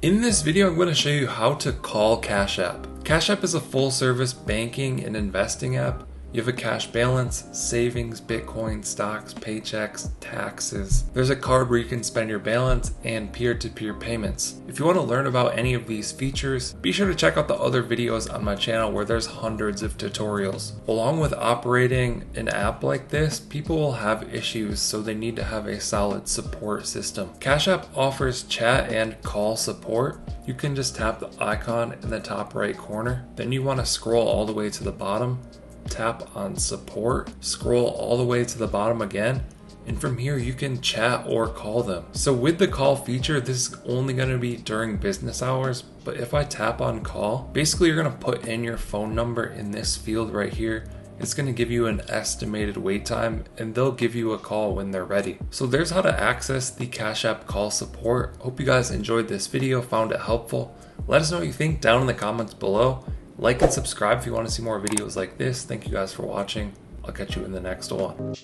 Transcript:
In this video, I'm going to show you how to call Cash App. Cash App is a full-service banking and investing app. You have a cash balance, savings, Bitcoin, stocks, paychecks, taxes. There's a card where you can spend your balance and peer-to-peer payments. If you want to learn about any of these features, be sure to check out the other videos on my channel where there's hundreds of tutorials. Along with operating an app like this, people will have issues, so they need to have a solid support system. Cash App offers chat and call support. You can just tap the icon in the top right corner. Then you want to scroll all the way to the bottom. Tap on support, scroll all the way to the bottom again, and from here you can chat or call them. So with the call feature, this is only going to be during business hours, but if I tap on call, basically you're going to put in your phone number in this field right here. It's going to give you an estimated wait time and they'll give you a call when they're ready. So there's how to access the Cash App call support. Hope you guys enjoyed this video, found it helpful. Let us know what you think down in the comments below. Like and subscribe if you want to see more videos like this. Thank you guys for watching. I'll catch you in the next one.